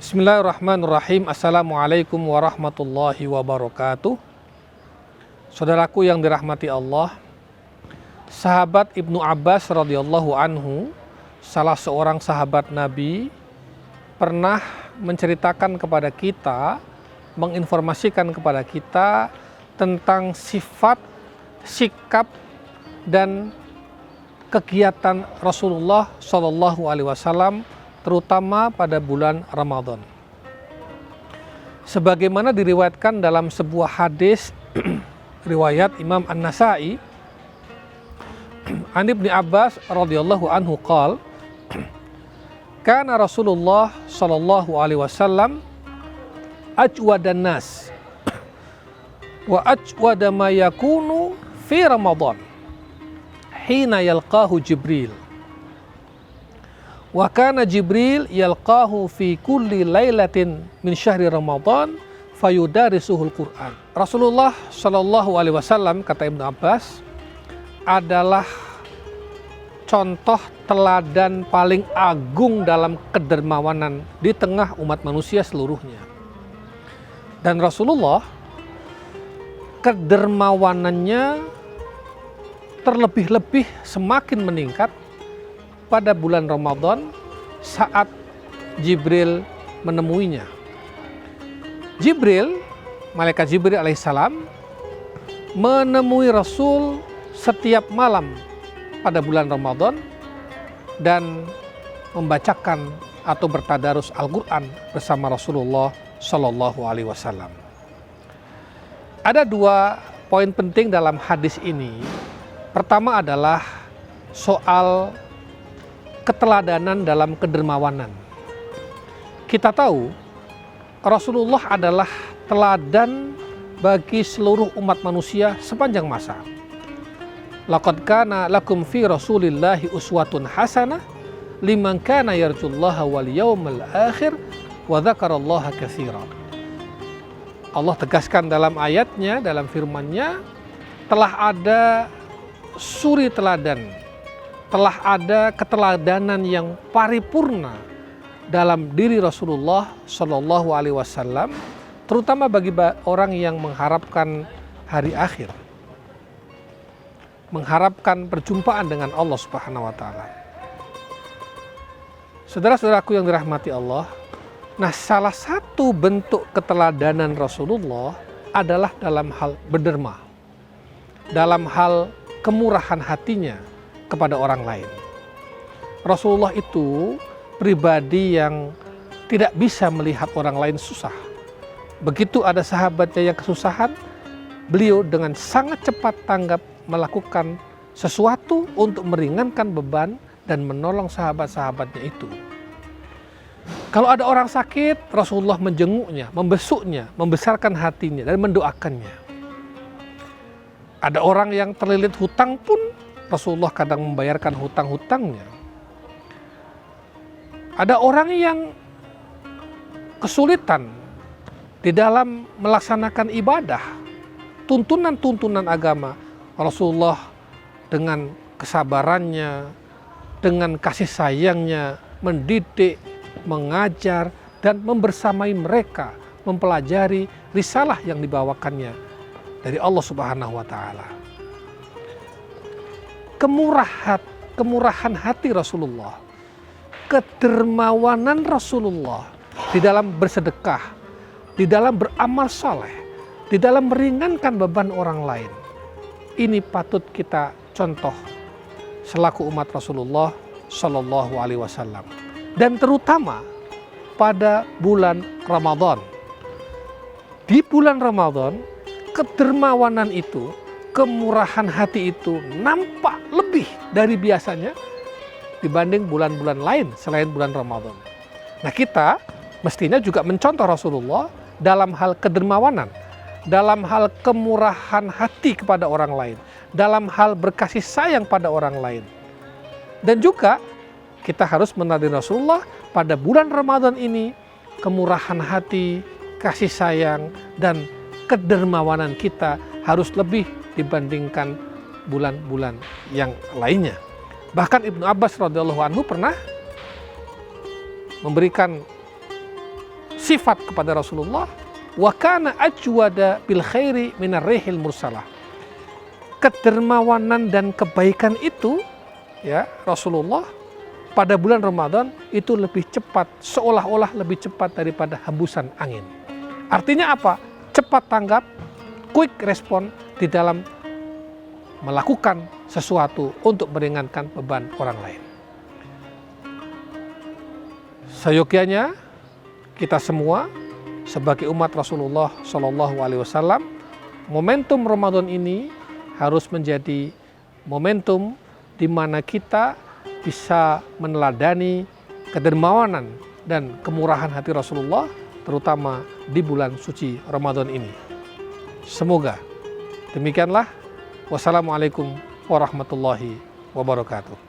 Bismillahirrahmanirrahim. Assalamualaikum warahmatullahi wabarakatuh. Saudaraku yang dirahmati Allah, sahabat Ibnu Abbas radhiyallahu anhu, salah seorang sahabat Nabi, pernah menceritakan kepada kita, menginformasikan kepada kita tentang sifat, sikap, dan kegiatan Rasulullah Shallallahu Alaihi Wasallam, terutama pada bulan Ramadan. Sebagaimana diriwayatkan dalam sebuah hadis riwayat Imam An-Nasa'i, an Ibnu Abbas radhiyallahu anhu qala, kana Rasulullah sallallahu alaihi wasallam ajwadan nas wa ajwada ma yakunu fi Ramadan hina yalqahu Jibril. Wa kana Jibril yalqahu fi kulli lailatin min syahri Ramadan fayudarisuhul Quran. Rasulullah Shallallahu Alaihi Wasallam, kata Ibnu Abbas, adalah contoh teladan paling agung dalam kedermawanan di tengah umat manusia seluruhnya. Dan Rasulullah kedermawanannya terlebih-lebih semakin meningkat pada bulan Ramadan saat Jibril menemuinya. Jibril, malaikat Jibril alaihissalam, menemui Rasul setiap malam pada bulan Ramadan dan membacakan atau bertadarus Al-Quran bersama Rasulullah Shallallahu Alaihi Wasallam. Ada dua poin penting dalam hadis ini. Pertama adalah soal keteladanan dalam kedermawanan. Kita tahu Rasulullah adalah teladan bagi seluruh umat manusia sepanjang masa. Laqad kana lakum fi Rasulillahi uswatun hasanah liman kana yarjullaha wal yawmal akhir wa dzakarallaha katsiran. Allah tegaskan dalam ayatnya, dalam firman-Nya, telah ada suri teladan, telah ada keteladanan yang paripurna dalam diri Rasulullah Shallallahu Alaihi Wasallam, terutama bagi orang yang mengharapkan hari akhir, mengharapkan perjumpaan dengan Allah Subhanahu Wa Taala. Saudara-saudaraku yang dirahmati Allah, nah salah satu bentuk keteladanan Rasulullah adalah dalam hal berderma, dalam hal kemurahan hatinya kepada orang lain. Rasulullah itu pribadi yang tidak bisa melihat orang lain susah. Begitu ada sahabatnya yang kesusahan, beliau dengan sangat cepat tanggap melakukan sesuatu untuk meringankan beban dan menolong sahabat-sahabatnya itu. Kalau ada orang sakit, Rasulullah menjenguknya, membesuknya, membesarkan hatinya dan mendoakannya. Ada orang yang terlilit hutang pun Rasulullah kadang membayarkan hutang-hutangnya. Ada orang yang kesulitan di dalam melaksanakan ibadah, tuntunan-tuntunan agama. Rasulullah dengan kesabarannya, dengan kasih sayangnya, mendidik, mengajar, dan membersamai mereka, mempelajari risalah yang dibawakannya dari Allah Subhanahu wa Ta'ala. Kemurahan hati Rasulullah, kedermawanan Rasulullah di dalam bersedekah, di dalam beramal saleh, di dalam meringankan beban orang lain. Ini patut kita contoh selaku umat Rasulullah Shallallahu Alaihi Wasallam, dan terutama pada bulan Ramadan. Di bulan Ramadan, kedermawanan itu, kemurahan hati itu nampak lebih dari biasanya dibanding bulan-bulan lain selain bulan Ramadan. Nah, kita mestinya juga mencontoh Rasulullah dalam hal kedermawanan, dalam hal kemurahan hati kepada orang lain, dalam hal berkasih sayang pada orang lain. Dan juga kita harus meneladani Rasulullah pada bulan Ramadan ini, kemurahan hati, kasih sayang, dan kedermawanan kita harus lebih dibandingkan bulan-bulan yang lainnya. Bahkan Ibnu Abbas radhiyallahu anhu pernah memberikan sifat kepada Rasulullah, wa kana ajwada bil khairi minar rihil mursalah. Kedermawanan dan kebaikan itu, ya, Rasulullah pada bulan Ramadan itu lebih cepat, seolah-olah lebih cepat daripada hembusan angin. Artinya apa? Cepat tanggap, quick respon di dalam melakukan sesuatu untuk meringankan beban orang lain. Seyogyanya kita semua sebagai umat Rasulullah SAW, momentum Ramadan ini harus menjadi momentum di mana kita bisa meneladani kedermawanan dan kemurahan hati Rasulullah, terutama di bulan suci Ramadan ini. Semoga demikianlah. Wassalamualaikum warahmatullahi wabarakatuh.